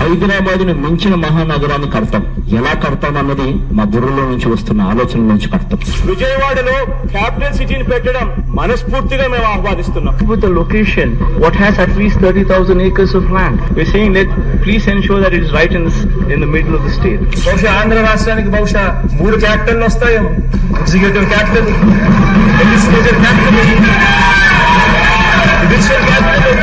హైదరాబాద్ ని మించిన మహానగరాన్ని కడతాం. ఎలా కడతాం అన్నది మా బుర్రలో నుంచి వస్తున్న ఆలోచన నుంచి కడతాం. విజయవాడలో క్యాపిటల్ సిటీని పెట్టడం మనస్ఫూర్తిగా మేము ఆహ్వానిస్తున్నాం. With the location, what has at least 30,000 acres of land, we're saying that please ensure that it is right in the middle of the state. బహుశా ఆంధ్ర రాష్ట్రానికి బహుశా 3 క్యాపిటల్ వస్తాయేమో. Executive capital, legislature capital, judicial capital,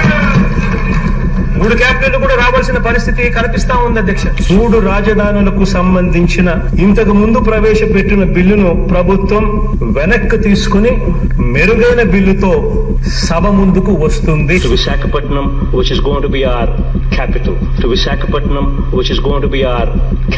3 capital కూడా రావాల్సిన పరిస్థితి కనిపిస్తా ఉంది అధ్యక్ష. 3 రాజధానులకు సంబంధించిన ఇంతకు ముందు ప్రవేశపెట్టిన బిల్లును ప్రభుత్వం వెనక్కి తీసుకుని మెరుగైన బిల్లుతో సభ ముందుకు వస్తుంది. To Visakhapatnam, which is going to be our capital. To Visakhapatnam, which is going to be our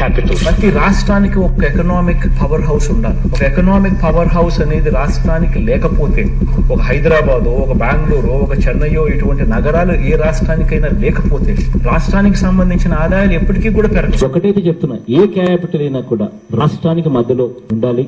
capital. ప్రతి రాష్ట్రానికి ఒక ఎకనామిక్ పవర్ హౌస్ ఉండాలి. ఒక ఎకనామిక్ పవర్ హౌస్ అనేది రాష్ట్రానికి లేకపోతే, ఒక హైదరాబాద్, ఒక బెంగళూరు, ఒక చెన్నయ్యో ఇటువంటి నగరాలు ఏ రాష్ట్రానికైనా లేకపోతే రాష్ట్రానికి సంబంధించిన ఆదాయాలు ఎప్పటికీ కూడా పెరగదు. ఒకటైతే చెప్తున్నా, ఏ క్యాపిటల్ అయినా కూడా రాష్ట్రానికి మధ్యలో ఉండాలి.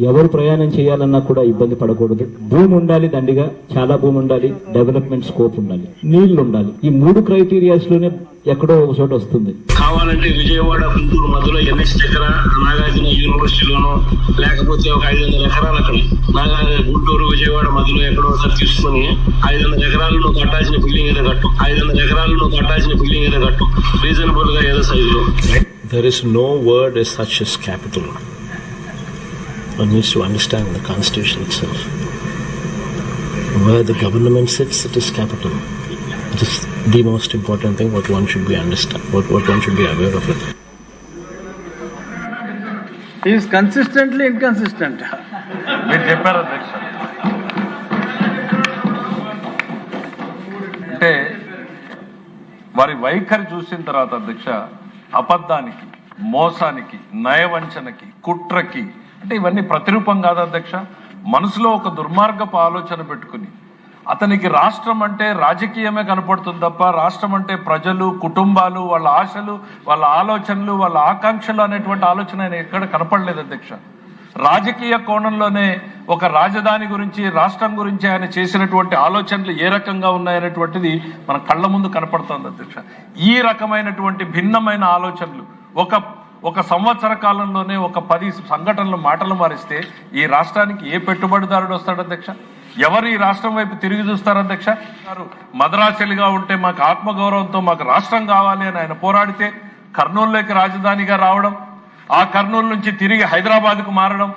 ఎవరు ప్రయాణం చేయాలన్నా కూడా ఇబ్బంది పడకూడదు. భూమి ఉండాలి, దండిగా చాలా భూమి ఉండాలి, డెవలప్మెంట్ స్కోప్ ఉండాలి, నీళ్లు ఉండాలి. ఈ 3 క్రైటీరియాస్ లోనే ఎక్కడో ఒక చోట వస్తుంది. కావాలంటే విజయవాడ గుంటూరు మధ్యలో NS దగ్గర నాగార్జున యూనివర్సిటీలోనో లేకపోతే ఒక 500 ఎకరాలు అక్కడ గుంటూరు విజయవాడ మధ్యలో ఎక్కడో ఒకసారి తీసుకుని 500 ఎకరాలు నువ్వు కట్టాల్సిన బిల్డింగ్ ఏదో కట్టు, 500 ఎకరాలు నువ్వు కట్టాల్సిన బిల్డింగ్ ఏదో కట్టు, రీజనబుల్ గా ఏదో సైజులో. There is no word as such as capital. One needs to understand the constitution itself. Where the government sits, it is capital. It is the most important thing what one should be understand, what one should be aware of it. He is consistently inconsistent. మీరు చెప్పారు అధ్యక్ష. అంటే వారి వైఖరి చూసిన తర్వాత అధ్యక్ష, అబద్ధానికి, మోసానికి, నయవంచనకి, కుట్రకి, అంటే ఇవన్నీ ప్రతిరూపం కాదు అధ్యక్ష. మనసులో ఒక దుర్మార్గపు ఆలోచన పెట్టుకుని అతనికి రాష్ట్రం అంటే రాజకీయమే కనపడుతుంది తప్ప రాష్ట్రం అంటే ప్రజలు, కుటుంబాలు, వాళ్ళ ఆశలు, వాళ్ళ ఆలోచనలు, వాళ్ళ ఆకాంక్షలు అనేటువంటి ఆలోచన ఆయన ఎక్కడ కనపడలేదు అధ్యక్ష. రాజకీయ కోణంలోనే ఒక రాజధాని గురించి, రాష్ట్రం గురించి ఆయన చేసినటువంటి ఆలోచనలు ఏ రకంగా ఉన్నాయనేటువంటిది మన కళ్ళ ముందు కనపడుతోంది అధ్యక్ష. ఈ రకమైనటువంటి భిన్నమైన ఆలోచనలు ఒక సంవత్సర కాలంలోనే ఒక 10 సంఘటనలు మాటలు మారిస్తే ఈ రాష్ట్రానికి ఏ పెట్టుబడిదారుడు వస్తాడు అధ్యక్ష? ఎవరు ఈ రాష్ట్రం వైపు తిరిగి చూస్తారు అధ్యక్ష? మద్రాసలిగా ఉంటే మాకు ఆత్మగౌరవంతో మాకు రాష్ట్రం కావాలి అని ఆయన పోరాడితే కర్నూలులోకి రాజధానిగా రావడం, ఆ కర్నూలు నుంచి తిరిగి హైదరాబాద్కు మారడం,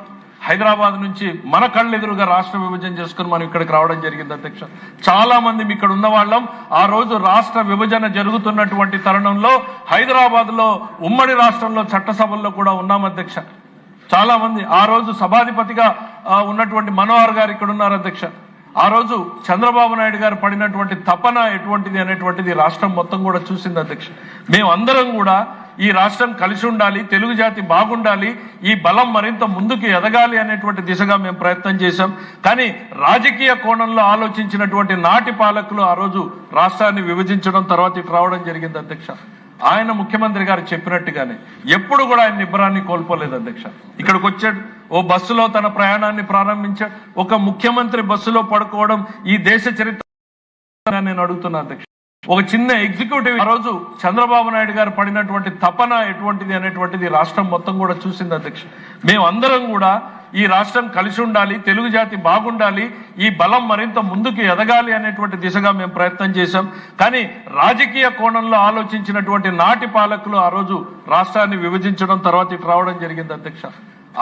హైదరాబాద్ నుంచి మన కళ్ళెదురుగా రాష్ట్ర విభజన చేసుకుని మనం ఇక్కడికి రావడం జరిగింది అధ్యక్ష. చాలా మంది ఇక్కడ ఉన్న వాళ్ళం ఆ రోజు రాష్ట్ర విభజన జరుగుతున్నటువంటి తరుణంలో హైదరాబాద్ లో ఉమ్మడి రాష్ట్రంలో చట్టసభల్లో కూడా ఉన్నాం అధ్యక్ష. చాలా మంది ఆ రోజు సభాధిపతిగా ఉన్నటువంటి మనోహర్ గారు ఇక్కడ ఉన్నారు అధ్యక్ష. ఆ రోజు చంద్రబాబు నాయుడు గారు పడినటువంటి తపన ఎటువంటిది అనేటువంటిది రాష్ట్రం మొత్తం కూడా చూసింది అధ్యక్ష. మేమందరం కూడా ఈ రాష్ట్రం కలిసి ఉండాలి, తెలుగు జాతి బాగుండాలి, ఈ బలం మరింత ముందుకు ఎదగాలి అనేటువంటి దిశగా మేము ప్రయత్నం చేశాం. కానీ రాజకీయ కోణంలో ఆలోచించినటువంటి నాటి పాలకులు ఆ రోజు రాష్ట్రాన్ని విభజించడం, తర్వాత ఇటు రావడం జరిగింది అధ్యక్ష. ఆయన ముఖ్యమంత్రి గారు చెప్పినట్టుగానే ఎప్పుడు కూడా ఆయన నిబ్బరాన్ని కోల్పోలేదు అధ్యక్ష. ఇక్కడికి వచ్చాడు, ఓ బస్సులో తన ప్రయాణాన్ని ప్రారంభించాడు. ఒక ముఖ్యమంత్రి బస్సులో పడుకోవడం ఈ దేశ చరిత్ర నేను అడుగుతున్నా అధ్యక్ష. ఒక చిన్న ఎగ్జిక్యూటివ్ ఆ రోజు చంద్రబాబు నాయుడు గారు పడినటువంటి తపన ఎటువంటిది అనేటువంటిది రాష్ట్రం మొత్తం కూడా చూసింది అధ్యక్ష. మేమందరం కూడా ఈ రాష్ట్రం కలిసి ఉండాలి, తెలుగు జాతి బాగుండాలి, ఈ బలం మరింత ముందుకు ఎదగాలి అనేటువంటి దిశగా మేము ప్రయత్నం చేశాం. కానీ రాజకీయ కోణంలో ఆలోచించినటువంటి నాటి పాలకులు ఆ రోజు రాష్ట్రాన్ని విభజించడం, తర్వాత ఇటు రావడం జరిగింది అధ్యక్ష.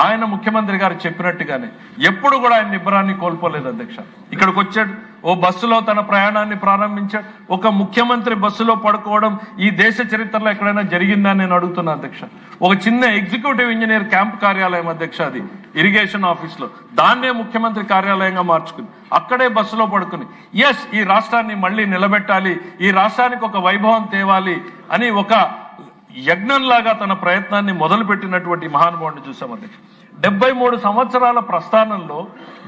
ఆయన ముఖ్యమంత్రి గారు చెప్పినట్టుగానే ఎప్పుడు కూడా ఆయన నిబ్బరాన్ని కోల్పోలేదు అధ్యక్ష. ఇక్కడికి వచ్చాడు, ఓ బస్సులో తన ప్రయాణాన్ని ప్రారంభించాడు. ఒక ముఖ్యమంత్రి బస్సులో పడుకోవడం ఈ దేశ చరిత్రలో ఎక్కడైనా జరిగిందా నేను అడుగుతున్నా అధ్యక్ష. ఒక చిన్న ఎగ్జిక్యూటివ్ ఇంజనీర్ క్యాంప్ కార్యాలయం అధ్యక్ష, అది ఇరిగేషన్ ఆఫీస్ లో, దాన్నే ముఖ్యమంత్రి కార్యాలయంగా మార్చుకుని అక్కడే బస్సులో పడుకుని ఈ రాష్ట్రాన్ని మళ్ళీ నిలబెట్టాలి, ఈ రాష్ట్రానికి ఒక వైభవం తేవాలి అని ఒక యజ్ఞంలాగా తన ప్రయత్నాన్ని మొదలుపెట్టినటువంటి మహానుభావుడిని చూసాం అధ్యక్ష. 73 సంవత్సరాల ప్రస్థానంలో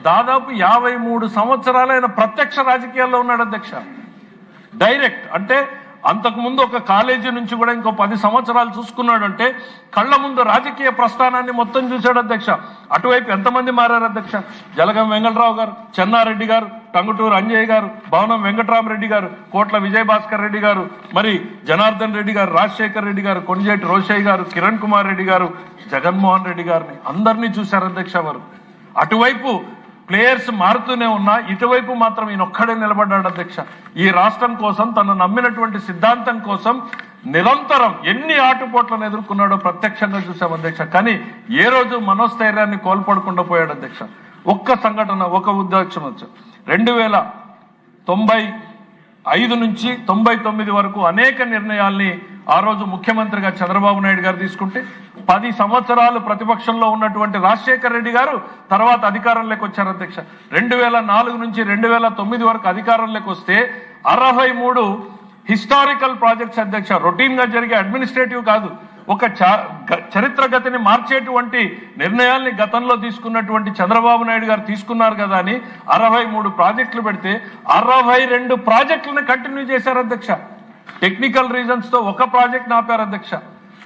దాదాపు 53 సంవత్సరాలు ఆయన ప్రత్యక్ష రాజకీయాల్లో ఉన్నాడు అధ్యక్ష. డైరెక్ట్ అంటే అంతకుముందు ఒక కాలేజీ నుంచి కూడా ఇంకో 10 సంవత్సరాలు చూసుకున్నాడు అంటే కళ్ళ ముందు రాజకీయ ప్రస్థానాన్ని మొత్తం చూశాడు అధ్యక్ష. అటువైపు ఎంతమంది మారారు అధ్యక్ష? జలగం వెంగళరావు గారు, చెన్నారెడ్డి గారు, టంగుటూరు అంజయ్ గారు, భవనం వెంకటరామరెడ్డి గారు, కోట్ల విజయభాస్కర్ రెడ్డి గారు, మరి జనార్దన్ రెడ్డి గారు, రాజశేఖర్ రెడ్డి గారు, కొంజేటి రోషయ్య గారు, కిరణ్ కుమార్ రెడ్డి గారు, జగన్మోహన్ రెడ్డి గారిని అందరినీ చూశారు అధ్యక్ష. వారు అటువైపు ప్లేయర్స్ మారుతూనే ఉన్నా ఇటువైపు మాత్రం ఈయనొక్కడే నిలబడ్డాడు అధ్యక్ష. ఈ రాష్ట్రం కోసం, తను నమ్మినటువంటి సిద్ధాంతం కోసం నిరంతరం ఎన్ని ఆటుపోట్లను ఎదుర్కొన్నాడో ప్రత్యక్షంగా చూసాం అధ్యక్ష. కానీ ఏ రోజు మనోస్థైర్యాన్ని కోల్పడకుండా పోయాడు అధ్యక్ష. ఒక్క సంఘటన, ఒక ఉద్దేశం వచ్చు. 2095 నుంచి 99 వరకు అనేక నిర్ణయాల్ని ఆ రోజు ముఖ్యమంత్రిగా చంద్రబాబు నాయుడు గారు తీసుకుంటే 10 సంవత్సరాలు ప్రతిపక్షంలో ఉన్నటువంటి రాజశేఖర్ రెడ్డి గారు తర్వాత అధికారంలోకి వచ్చారు అధ్యక్ష. 2004 నుంచి 2009 వరకు అధికారంలోకి వస్తే 63 హిస్టారికల్ ప్రాజెక్ట్స్ అధ్యక్ష. రొటీన్ గా జరిగే అడ్మినిస్ట్రేటివ్ కాదు, ఒక చరిత్ర గతిని మార్చేటువంటి నిర్ణయాల్ని గతంలో తీసుకున్నటువంటి చంద్రబాబు నాయుడు గారు తీసుకున్నారు కదా అని 63 ప్రాజెక్టులు పెడితే 62 ప్రాజెక్టులను కంటిన్యూ చేశారు అధ్యక్ష. టెక్నికల్ రీజన్స్ తో ఒక ప్రాజెక్ట్ ఆపారు అధ్యక్ష.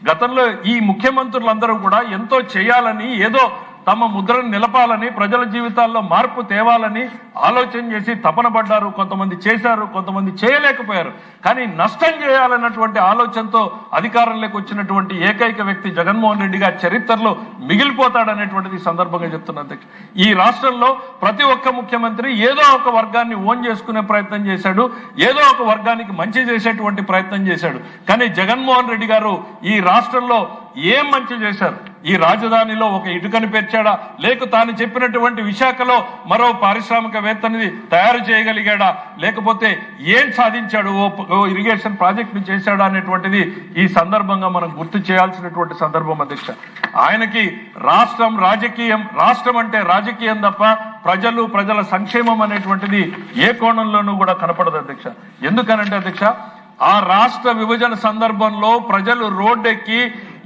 గతంలో ఈ ముఖ్యమంత్రులందరూ కూడా ఎంతో చేయాలని, ఏదో తమ ముద్రను నిలపాలని, ప్రజల జీవితాల్లో మార్పు తేవాలని ఆలోచన చేసి తపన పడ్డారు. కొంతమంది చేశారు, కొంతమంది చేయలేకపోయారు. కానీ నష్టం చేయాలన్నటువంటి ఆలోచనతో అధికారంలోకి వచ్చినటువంటి ఏకైక వ్యక్తి జగన్మోహన్ రెడ్డి గారి చరిత్రలో మిగిలిపోతాడనేటువంటిది సందర్భంగా చెప్తున్నా. ఈ రాష్ట్రంలో ప్రతి ఒక్క ముఖ్యమంత్రి ఏదో ఒక వర్గాన్ని ఓన్ చేసుకునే ప్రయత్నం చేశాడు, ఏదో ఒక వర్గానికి మంచి చేసేటువంటి ప్రయత్నం చేశాడు. కానీ జగన్మోహన్ రెడ్డి గారు ఈ రాష్ట్రంలో ఏం మంచి చేశారు? ఈ రాజధానిలో ఒక ఇటుకని పెంచాడా, లేక తాను చెప్పినటువంటి విశాఖలో మరో పారిశ్రామికవేత్తని తయారు చేయగలిగాడా, లేకపోతే ఏం సాధించాడు, ఓ ఇరిగేషన్ ప్రాజెక్ట్ ని చేశాడా అనేటువంటిది ఈ సందర్భంగా మనం గుర్తు చేయాల్సినటువంటి సందర్భం అధ్యక్ష. ఆయనకి రాష్ట్రం రాజకీయం, రాష్ట్రం అంటే రాజకీయం తప్ప ప్రజలు, ప్రజల సంక్షేమం అనేటువంటిది ఏ కోణంలోనూ కూడా కనపడదు అధ్యక్ష. ఎందుకనంటే అధ్యక్ష, ఆ రాష్ట్ర విభజన సందర్భంలో ప్రజలు రోడ్డెక్కి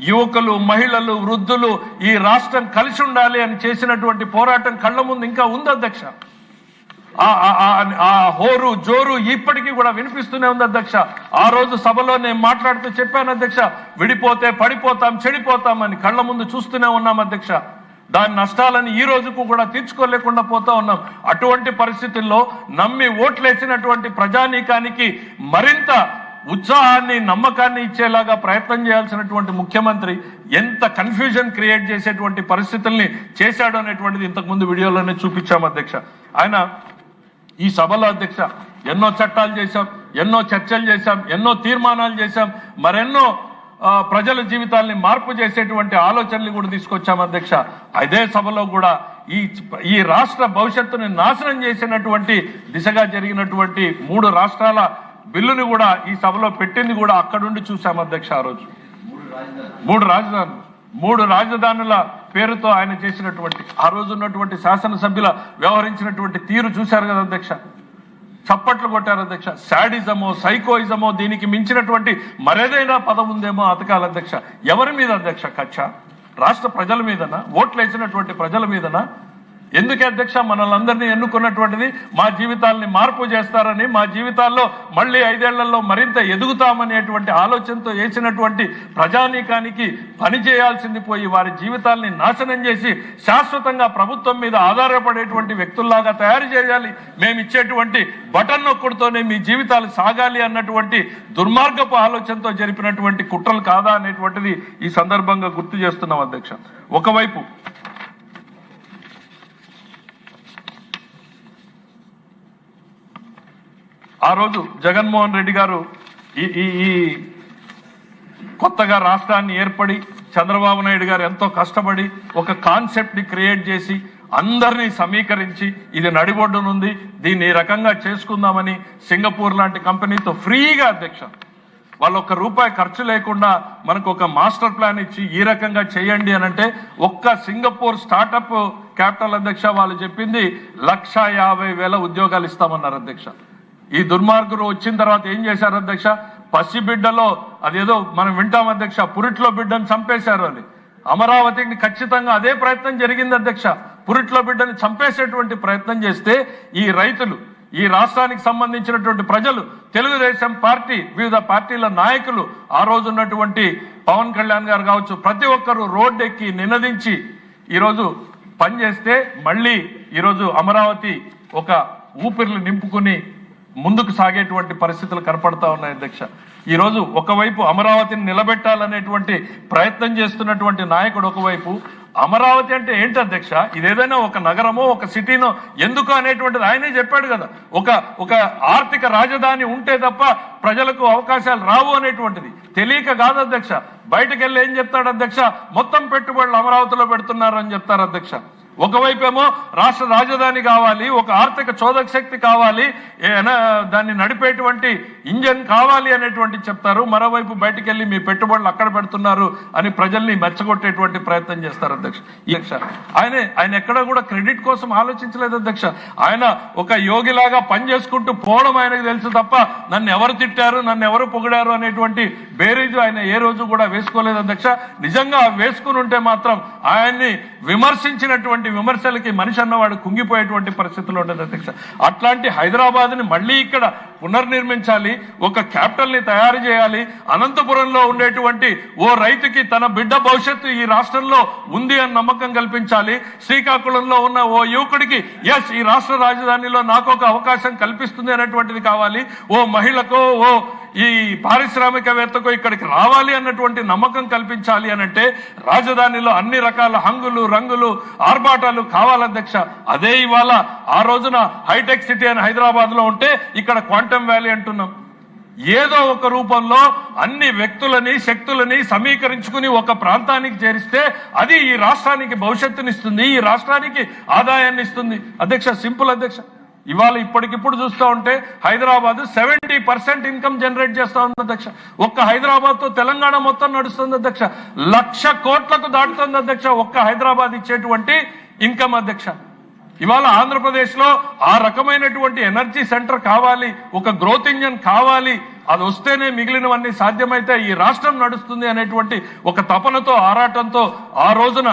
యువకులు, మహిళలు, వృద్ధులు ఈ రాష్ట్రం కలిసి ఉండాలి అని చేసినటువంటి పోరాటం కళ్ళ ముందు ఇంకా ఉంది అధ్యక్ష. ఆ హోరు జోరు ఇప్పటికీ కూడా వినిపిస్తూనే ఉంది అధ్యక్ష. ఆ రోజు సభలో నేను మాట్లాడుతూ చెప్పాను అధ్యక్ష, విడిపోతే పడిపోతాం, చెడిపోతాం అని కళ్ళ ముందు చూస్తూనే ఉన్నాం అధ్యక్ష. దాని నష్టాలను ఈ రోజుకు కూడా తీర్చుకోలేకుండా పోతా ఉన్నాం. అటువంటి పరిస్థితుల్లో నమ్మి ఓట్లేసినటువంటి ప్రజానీకానికి మరింత ఉత్సాహాన్ని, నమ్మకాన్ని ఇచ్చేలాగా ప్రయత్నం చేయాల్సినటువంటి ముఖ్యమంత్రి ఎంత కన్ఫ్యూజన్ క్రియేట్ చేసేటువంటి పరిస్థితుల్ని చేశాడు అనేటువంటిది ఇంతకుముందు వీడియోలోనే చూపించాం అధ్యక్ష. ఆయన ఈ సభలో అధ్యక్ష ఎన్నో చట్టాలు చేశాం, ఎన్నో చర్చలు చేశాం, ఎన్నో తీర్మానాలు చేశాం, మరెన్నో ప్రజల జీవితాల్ని మార్పు చేసేటువంటి ఆలోచనలు కూడా తీసుకొచ్చాం అధ్యక్ష. అదే సభలో కూడా ఈ రాష్ట్ర భవిష్యత్తుని నాశనం చేసినటువంటి దిశగా జరిగినటువంటి 3 రాష్ట్రాల బిల్లుని కూడా ఈ సభలో పెట్టింది కూడా అక్కడుండి చూశాం అధ్యక్ష. ఆ రోజు 3 రాజధానుల పేరుతో ఆయన చేసినటువంటి, ఆ రోజు ఉన్నటువంటి శాసనసభ్యుల వ్యవహరించినటువంటి తీరు చూశారు కదా అధ్యక్ష. చప్పట్లు కొట్టారు అధ్యక్ష. శాడిజమో, సైకోయిజమో, దీనికి మించినటువంటి మరేదైనా పదం ఉందేమో అతకాలి అధ్యక్ష. ఎవరి మీద అధ్యక్ష కక్ష? రాష్ట్ర ప్రజల మీదనా? ఓట్లు వేసినటువంటి ప్రజల మీదనా? ఎందుకే అధ్యక్ష మనల్ని అందరినీ ఎన్నుకున్నటువంటిది మా జీవితాల్ని మార్పు చేస్తారని, మా జీవితాల్లో మళ్ళీ 5 ఏళ్లలో మరింత ఎదుగుతామనేటువంటి ఆలోచనతో వేసినటువంటి ప్రజానీకానికి పని చేయాల్సింది పోయి వారి జీవితాల్ని నాశనం చేసి శాశ్వతంగా ప్రభుత్వం మీద ఆధారపడేటువంటి వ్యక్తుల్లాగా తయారు చేయాలి, మేము ఇచ్చేటువంటి బటన్ నొక్కుడుతోనే మీ జీవితాలు సాగాలి అన్నటువంటి దుర్మార్గపు ఆలోచనతో జరిపినటువంటి కుట్రలు కాదా అనేటువంటిది ఈ సందర్భంగా గుర్తు చేస్తున్నాం అధ్యక్ష. ఒకవైపు ఆ రోజు జగన్మోహన్ రెడ్డి గారు ఈ కొత్తగా రాష్ట్రాన్ని ఏర్పడి చంద్రబాబు నాయుడు గారు ఎంతో కష్టపడి ఒక కాన్సెప్ట్ ని క్రియేట్ చేసి అందరినీ సమీకరించి ఇది నడిబొడ్డునుంది, దీన్ని ఈ రకంగా చేసుకుందామని సింగపూర్ లాంటి కంపెనీతో ఫ్రీగా అధ్యక్ష వాళ్ళు ₹1 ఖర్చు లేకుండా మనకు ఒక మాస్టర్ ప్లాన్ ఇచ్చి ఈ రకంగా చేయండి అని అంటే, ఒక్క సింగపూర్ స్టార్టప్ క్యాపిటల్ అధ్యక్ష వాళ్ళు చెప్పింది 1,50,000 ఉద్యోగాలు ఇస్తామన్నారు అధ్యక్ష. ఈ దుర్మార్గులు వచ్చిన తర్వాత ఏం చేశారు అధ్యక్ష? పసిబిడ్డలో అదేదో మనం వింటాం అధ్యక్ష, పురిట్లో బిడ్డను చంపేశారు అని. అమరావతిని ఖచ్చితంగా అదే ప్రయత్నం జరిగింది అధ్యక్ష. పురిట్లో బిడ్డని చంపేసేటువంటి ప్రయత్నం చేస్తే ఈ రైతులు, ఈ రాష్ట్రానికి సంబంధించినటువంటి ప్రజలు, తెలుగుదేశం పార్టీ, వివిధ పార్టీల నాయకులు, ఆ రోజు ఉన్నటువంటి పవన్ కళ్యాణ్ గారు కావచ్చు, ప్రతి ఒక్కరూ రోడ్డు ఎక్కి నినదించి ఈరోజు పనిచేస్తే మళ్ళీ ఈరోజు అమరావతి ఒక ఊపిర్లు నింపుకుని ముందుకు సాగేటువంటి పరిస్థితులు కనపడతా ఉన్నాయి అధ్యక్ష. ఈరోజు ఒకవైపు అమరావతిని నిలబెట్టాలనేటువంటి ప్రయత్నం చేస్తున్నటువంటి నాయకుడు ఒకవైపు, అమరావతి అంటే ఏంటి అధ్యక్ష, ఇదేదైనా ఒక నగరమో ఒక సిటీనో ఎందుకు అనేటువంటిది ఆయనే చెప్పాడు కదా. ఒక ఆర్థిక రాజధాని ఉంటే తప్ప ప్రజలకు అవకాశాలు రావు అనేటువంటిది తెలియక కాదు అధ్యక్ష. బయటకు వెళ్ళి ఏం చెప్తాడు అధ్యక్ష, మొత్తం పెట్టుబడులు అమరావతిలో పెడుతున్నారు అని చెప్తారు అధ్యక్ష. ఒకవైపేమో రాష్ట్ర రాజధాని కావాలి, ఒక ఆర్థిక చోదక శక్తి కావాలి, దాన్ని నడిపేటువంటి ఇంజన్ కావాలి అనేటువంటి చెప్తారు. మరోవైపు బయటికి వెళ్ళి మీ పెట్టుబడులు అక్కడ పెడుతున్నారు అని ప్రజల్ని మెచ్చగొట్టేటువంటి ప్రయత్నం చేస్తారు అధ్యక్ష. ఆయన ఎక్కడ కూడా క్రెడిట్ కోసం ఆలోచించలేదు అధ్యక్ష. ఆయన ఒక యోగిలాగా పనిచేసుకుంటూ పోవడం ఆయనకు తెలుసు తప్ప నన్ను ఎవరు తిట్టారు, నన్ను ఎవరు పొగిడారు అనేటువంటి బేరీజు ఆయన ఏ రోజు కూడా వేసుకోలేదు అధ్యక్ష. నిజంగా వేసుకుని ఉంటే మాత్రం ఆయన్ని విమర్శించినటువంటి విమర్శలకి మనిషి అన్నవాడు కుంగిపోయేటువంటి పరిస్థితులు ఉండదు అధ్యక్ష. అట్లాంటి హైదరాబాద్ ని మళ్ళీ ఇక్కడ పునర్నిర్మించాలి, ఒక క్యాపిటల్ ని తయారు చేయాలి. అనంతపురంలో ఉండేటువంటి ఓ రైతుకి తన బిడ్డ భవిష్యత్తు ఈ రాష్ట్రంలో ఉంది అని నమ్మకం కల్పించాలి. శ్రీకాకుళంలో ఉన్న ఓ యువకుడికి ఎస్ ఈ రాష్ట్ర రాజధానిలో నాకు ఒక అవకాశం కల్పిస్తుంది అనేటువంటిది కావాలి. ఓ మహిళకో ఓ ఈ పారిశ్రామికవేత్తకు ఇక్కడికి రావాలి అన్నటువంటి నమ్మకం కల్పించాలి అనంటే రాజధానిలో అన్ని రకాల హంగులు రంగులు ఆర్భాటాలు కావాలధ్యక్ష. అదే ఇవాళ ఆ రోజున హైటెక్ సిటీ అని హైదరాబాద్ లో ఉంటే ఇక్కడ క్వాంటమ్ వ్యాలీ అంటున్నాం. ఏదో ఒక రూపంలో అన్ని వ్యక్తులని శక్తులని సమీకరించుకుని ఒక ప్రాంతానికి చేరిస్తే అది ఈ రాష్ట్రానికి భవిష్యత్తునిస్తుంది, ఈ రాష్ట్రానికి ఆదాయాన్ని ఇస్తుంది అధ్యక్ష. సింపుల్ అధ్యక్ష. ఇవాళ ఇప్పటికిప్పుడు చూస్తూ ఉంటే హైదరాబాద్ 70% ఇన్కమ్ జనరేట్ చేస్తా ఉంది అధ్యక్ష. ఒక్క హైదరాబాద్ తో తెలంగాణ మొత్తం నడుస్తుంది అధ్యక్ష. 1,00,000 కోట్లకు దాటుతుంది అధ్యక్ష ఒక్క హైదరాబాద్ ఇచ్చేటువంటి ఇన్కమ్ అధ్యక్ష. ఇవాళ ఆంధ్రప్రదేశ్ లో ఆ రకమైనటువంటి ఎనర్జీ సెంటర్ కావాలి, ఒక గ్రోత్ ఇంజన్ కావాలి. అది వస్తేనే మిగిలినవన్నీ సాధ్యమైతే ఈ రాష్ట్రం నడుస్తుంది అనేటువంటి ఒక తపనతో ఆరాటంతో ఆ రోజున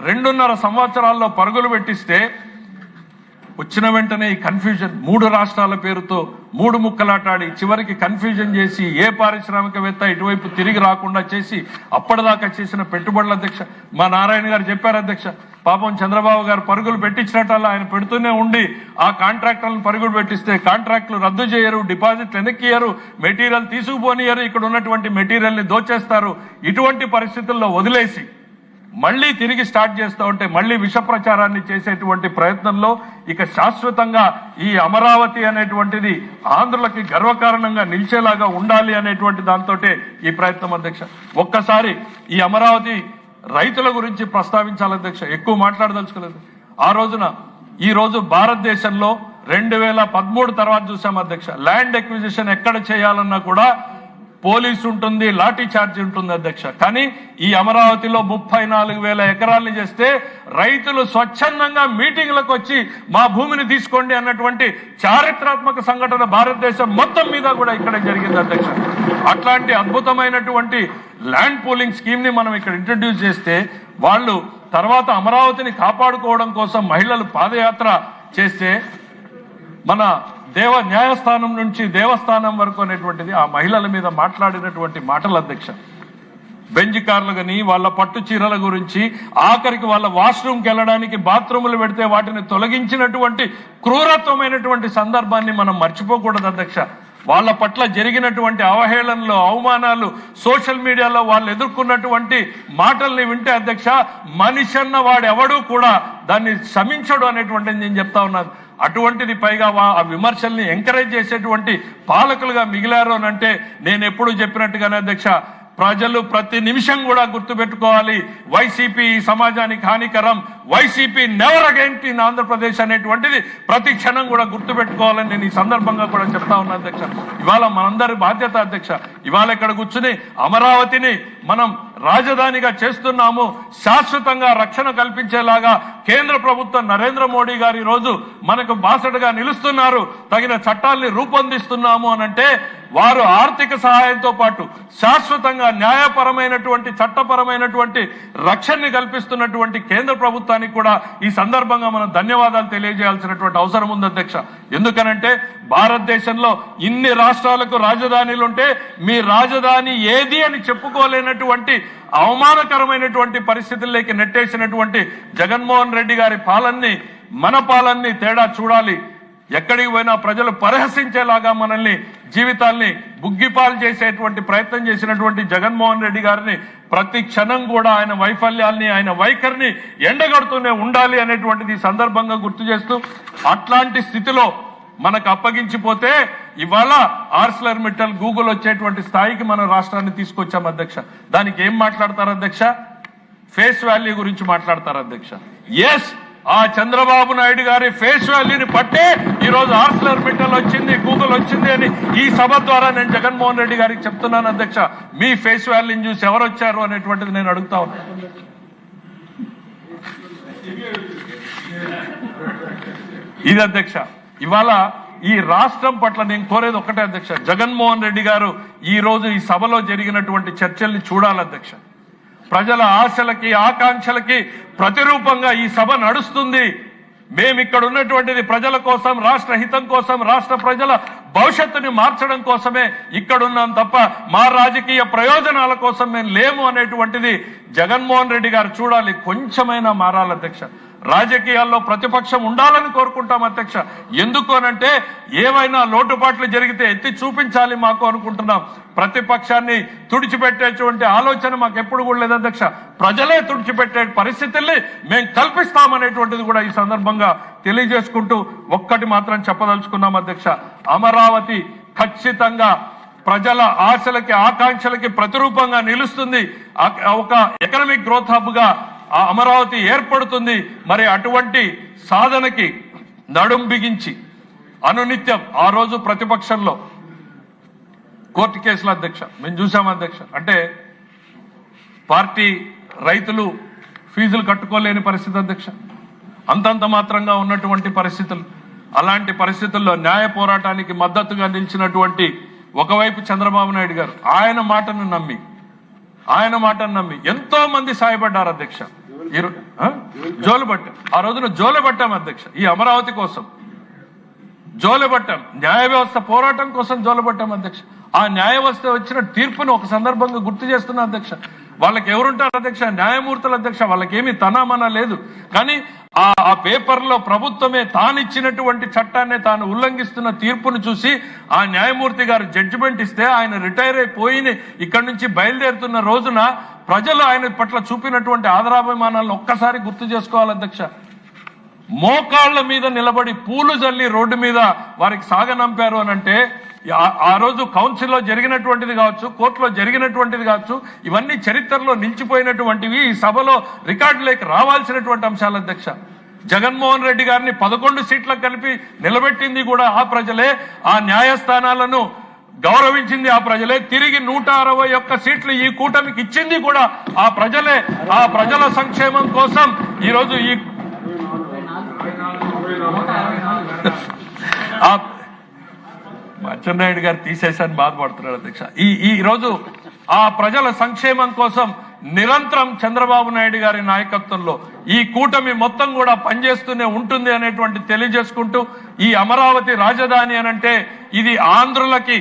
2.5 సంవత్సరాల్లో పరుగులు పెట్టిస్తే వచ్చిన వెంటనే ఈ కన్ఫ్యూజన్ 3 రాష్ట్రాల పేరుతో 3 ముక్కలాటాడి చివరికి కన్ఫ్యూజన్ చేసి ఏ పారిశ్రామికవేత్త ఇటువైపు తిరిగి రాకుండా చేసి అప్పటిదాకా చేసిన పెట్టుబడుల అధ్యక్ష. మా నారాయణ గారు చెప్పారు అధ్యక్ష, పాపం చంద్రబాబు గారు పరుగులు పెట్టించినట్టల్లా ఆయన పెడుతూనే ఉండి ఆ కాంట్రాక్టర్లను పరుగులు పెట్టిస్తే కాంట్రాక్టులు రద్దు చేయరు, డిపాజిట్లు వెనక్కియరు, మెటీరియల్ తీసుకుపోనియరు, ఇక్కడ ఉన్నటువంటి మెటీరియల్ ని దోచేస్తారు. ఇటువంటి పరిస్థితుల్లో వదిలేసి మళ్లీ తిరిగి స్టార్ట్ చేస్తూ ఉంటే మళ్లీ విష ప్రచారాన్ని చేసేటువంటి ప్రయత్నంలో ఇక శాశ్వతంగా ఈ అమరావతి అనేటువంటిది ఆంధ్రులకి గర్వకారణంగా నిలిచేలాగా ఉండాలి అనేటువంటి దాంతో ఈ ప్రయత్నం అధ్యక్ష. ఒక్కసారి ఈ అమరావతి రైతుల గురించి ప్రస్తావించాలి అధ్యక్ష. ఎక్కువ మాట్లాడదలుచుకోలేదు. ఆ రోజున ఈ రోజు భారతదేశంలో 2013 తర్వాత చూసాం అధ్యక్ష, ల్యాండ్ ఎక్విజిషన్ ఎక్కడ చేయాలన్నా కూడా పోలీసు ఉంటుంది, లాఠీ చార్జ్ ఉంటుంది అధ్యక్ష. కానీ ఈ అమరావతిలో 34,000 ఎకరాల్ని చేస్తే రైతులు స్వచ్ఛందంగా మీటింగ్లకు వచ్చి మా భూమిని తీసుకోండి అన్నటువంటి చారిత్రాత్మక సంఘటన భారతదేశం మొత్తం మీద కూడా ఇక్కడ జరిగింది అధ్యక్ష. అట్లాంటి అద్భుతమైనటువంటి ల్యాండ్ పూలింగ్ స్కీమ్ ని మనం ఇక్కడ ఇంట్రడ్యూస్ చేస్తే వాళ్ళు తర్వాత అమరావతిని కాపాడుకోవడం కోసం మహిళలు పాదయాత్ర చేస్తే మన న్యాయస్థానం నుంచి దేవస్థానం వరకు అనేటువంటిది ఆ మహిళల మీద మాట్లాడినటువంటి మాటలు అధ్యక్ష. బెంజ్ కార్లు కానీ వాళ్ళ పట్టు చీరల గురించి ఆఖరికి వాళ్ళ వాష్రూమ్కి వెళ్ళడానికి బాత్రూములు పెడితే వాటిని తొలగించినటువంటి క్రూరత్వమైనటువంటి సందర్భాన్ని మనం మర్చిపోకూడదు అధ్యక్ష. వాళ్ళ పట్ల జరిగినటువంటి అవహేళనలు అవమానాలు సోషల్ మీడియాలో వాళ్ళు ఎదుర్కొన్నటువంటి మాటల్ని వింటే అధ్యక్ష మనిషి అన్న వాడెవడూ కూడా దాన్ని క్షమించడు అనేటువంటిది నేను చెప్తా ఉన్నాను. అటువంటిది పైగా ఆ విమర్శల్ని ఎంకరేజ్ చేసేటువంటి పాలకులుగా మిగిలారు అని అంటే నేను ఎప్పుడు చెప్పినట్టుగానే అధ్యక్ష ప్రజలు ప్రతి నిమిషం కూడా గుర్తుపెట్టుకోవాలి, వైసీపీ సమాజానికి హానికరం, YCP never again in Andhra Pradesh అనేటువంటిది ప్రతి క్షణం కూడా గుర్తుపెట్టుకోవాలని నేను ఈ సందర్భంగా కూడా చెప్తా ఉన్నా అధ్యక్ష. ఇవాళ మనందరి బాధ్యత అధ్యక్ష. ఇవాళ ఇక్కడ కూర్చుని అమరావతిని మనం రాజధానిగా చేస్తున్నాము, శాశ్వతంగా రక్షణ కల్పించేలాగా కేంద్ర ప్రభుత్వం నరేంద్ర మోడీ గారు ఈ రోజు మనకు బాసటగా నిలుస్తున్నారు, తగిన చట్టాల్ని రూపొందిస్తున్నాము అనంటే వారు ఆర్థిక సహాయంతో పాటు శాశ్వతంగా న్యాయపరమైనటువంటి చట్టపరమైనటువంటి రక్షణని కల్పిస్తున్నటువంటి కేంద్ర ప్రభుత్వానికి కూడా ఈ సందర్భంగా మనం ధన్యవాదాలు తెలియజేయాల్సినటువంటి అవసరం ఉంది అధ్యక్ష. ఎందుకనంటే భారతదేశంలో ఇన్ని రాష్ట్రాలకు రాజధానులుంటే మీ రాజధాని ఏది అని చెప్పుకోలేనటువంటి అవమానకరమైనటువంటి పరిస్థితుల్లోకి నెట్టేసినటువంటి జగన్మోహన్ రెడ్డి గారి పాలనని మన పాలనని తేడా చూడాలి. ఎక్కడికి పోయినా ప్రజలు పరిహసించేలాగా మనల్ని జీవితాల్ని బుగ్గిపాలు చేసేటువంటి ప్రయత్నం చేసినటువంటి జగన్మోహన్ రెడ్డి గారిని ప్రతి క్షణం కూడా ఆయన వైఫల్యాల్ని ఆయన వైఖరిని ఎండగడుతూనే ఉండాలి అనేటువంటిది ఈ సందర్భంగా గుర్తు చేస్తూ, అట్లాంటి స్థితిలో మనకు అప్పగించిపోతే ఇవాళ ఆర్సిలర్ మిట్టల్ గూగుల్ వచ్చేటువంటి స్థాయికి మన రాష్ట్రాన్ని తీసుకొచ్చాం అధ్యక్ష. దానికి ఏం మాట్లాడతారు అధ్యక్ష? ఫేస్ వాల్యూ గురించి మాట్లాడతారు అధ్యక్ష. ఎస్, ఆ చంద్రబాబు నాయుడు గారి ఫేస్ వాల్యూని పట్టే ఈరోజు ఆర్సిలర్ మిట్టల్ వచ్చింది, గూగుల్ వచ్చింది అని ఈ సభ ద్వారా నేను జగన్మోహన్ రెడ్డి గారికి చెప్తున్నాను అధ్యక్ష. మీ ఫేస్ వాల్యూని చూసి ఎవరు వచ్చారు అనేటువంటిది నేను అడుగుతా ఉన్నా. ఇది అధ్యక్ష. ఇవాళ ఈ రాష్ట్రం పట్ల నేను కోరేది ఒకటే అధ్యక్ష, జగన్మోహన్ రెడ్డి గారు ఈ రోజు ఈ సభలో జరిగినటువంటి చర్చల్ని చూడాలి అధ్యక్ష. ప్రజల ఆశలకి ఆకాంక్షలకి ప్రతిరూపంగా ఈ సభ నడుస్తుంది. మేమిక్కడ ఉన్నటువంటిది ప్రజల కోసం, రాష్ట్ర హితం కోసం, రాష్ట్ర ప్రజల భవిష్యత్తుని మార్చడం కోసమే ఇక్కడున్నాం తప్ప మా రాజకీయ ప్రయోజనాల కోసం మేము లేము అనేటువంటిది జగన్మోహన్ రెడ్డి గారు చూడాలి. కొంచెమైనా మారాలి అధ్యక్ష. రాజకీయాల్లో ప్రతిపక్షం ఉండాలని కోరుకుంటాం అధ్యక్ష. ఎందుకు అనంటే ఏవైనా లోటుపాట్లు జరిగితే ఎత్తి చూపించాలి మాకు అనుకుంటున్నాం. ప్రతిపక్షాన్ని తుడిచిపెట్టేటువంటి ఆలోచన మాకు ఎప్పుడు కూడా లేదు అధ్యక్ష. ప్రజలే తుడిచిపెట్టే పరిస్థితుల్ని మేము కల్పిస్తామనేటువంటిది కూడా ఈ సందర్భంగా తెలియజేసుకుంటూ ఒక్కటి మాత్రం చెప్పదలుచుకున్నాం అధ్యక్ష. అమరావతి ఖచ్చితంగా ప్రజల ఆశలకి ఆకాంక్షలకి ప్రతిరూపంగా నిలుస్తుంది. ఒక ఎకనామిక్ గ్రోత్ హబ్ గా ఆ అమరావతి ఏర్పడుతుంది. మరి అటువంటి సాధనకి నడుం బిగించి అనునిత్యం ఆ రోజు ప్రతిపక్షంలో కోర్టు కేసుల అధ్యక్ష మేము చూసాం అధ్యక్ష. అంటే పార్టీ రైతులు ఫీజులు కట్టుకోలేని పరిస్థితి అధ్యక్ష. అంతంత మాత్రంగా ఉన్నటువంటి పరిస్థితులు. అలాంటి పరిస్థితుల్లో న్యాయ పోరాటానికి మద్దతుగా నిలిచినటువంటి ఒకవైపు చంద్రబాబు నాయుడు గారు ఆయన మాటను నమ్మి ఎంతో మంది సాయపడ్డారు అధ్యక్ష. జోలుబట్టాం, ఆ రోజున జోలుబట్టాం అధ్యక్ష. ఈ అమరావతి కోసం జోలుబట్టాం, న్యాయ వ్యవస్థ పోరాటం కోసం జోలుబట్టాం అధ్యక్ష. ఆ న్యాయ వ్యవస్థ వచ్చిన తీర్పును ఒక సందర్భంగా గుర్తు చేస్తున్నా అధ్యక్ష. వాళ్ళకి ఎవరుంటారు అధ్యక్ష? న్యాయమూర్తులు అధ్యక్ష. వాళ్ళకేమీ తనామనా లేదు. కానీ ఆ పేపర్లో ప్రభుత్వమే తానిచ్చినటువంటి చట్టాన్ని తాను ఉల్లంఘిస్తున్న తీర్పును చూసి ఆ న్యాయమూర్తి గారు జడ్జిమెంట్ ఇస్తే ఆయన రిటైర్ అయిపోయి ఇక్కడి నుంచి బయలుదేరుతున్న రోజున ప్రజలు ఆయన పట్ల చూపినటువంటి ఆదరాభిమానాలను ఒక్కసారి గుర్తు చేసుకోవాలి అధ్యక్ష. మోకాళ్ల మీద నిలబడి పూలు జల్లి రోడ్డు మీద వారికి సాగనంపారు అనంటే ఆ రోజు కౌన్సిల్లో జరిగినటువంటిది కావచ్చు, కోర్టులో జరిగినటువంటిది కావచ్చు, ఇవన్నీ చరిత్రలో నిలిచిపోయినటువంటివి. ఈ సభలో రికార్డులోకి రావాల్సినటువంటి అంశాలు అధ్యక్ష. జగన్మోహన్ రెడ్డి గారిని 11 సీట్లకు కలిపి నిలబెట్టింది కూడా ఆ ప్రజలే. ఆ న్యాయస్థానాలను గౌరవించింది ఆ ప్రజలే. తిరిగి 161 సీట్లు ఈ కూటమికి ఇచ్చింది కూడా ఆ ప్రజలే. ఆ ప్రజల సంక్షేమం కోసం ఈరోజు ఈ అచ్చెన్నాయుడు గారు తీసేశాన్ని బాధపడుతున్నాడు అధ్యక్ష. ఈ రోజు ఆ ప్రజల సంక్షేమం కోసం నిరంతరం చంద్రబాబు నాయుడు గారి నాయకత్వంలో ఈ కూటమి మొత్తం కూడా పనిచేస్తూనే ఉంటుంది అనేటువంటి తెలియజేసుకుంటూ, ఈ అమరావతి రాజధాని అనంటే ఇది ఆంధ్రులకి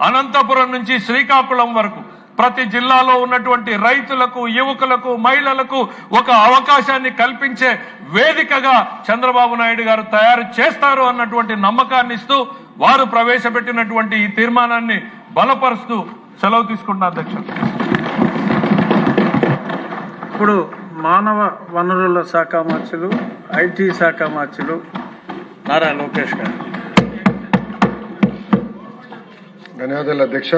అనంతపురం నుంచి శ్రీకాకుళం వరకు ప్రతి జిల్లాలో ఉన్నటువంటి రైతులకు, యువకులకు, మహిళలకు ఒక అవకాశాన్ని కల్పించే వేదికగా చంద్రబాబు నాయుడు గారు తయారు చేస్తారు అన్నటువంటి నమ్మకాన్ని ఇస్తూ వారు ప్రవేశపెట్టినటువంటి ఈ తీర్మానాన్ని బలపరుస్తూ సెలవు తీసుకుంటున్నా అధ్యక్ష. ఇప్పుడు మానవ వనరుల శాఖ మంత్రులు, ఐటీ శాఖ మంత్రులు నారా లోకేష్ గారు. ధన్యవాదాలు అధ్యక్ష.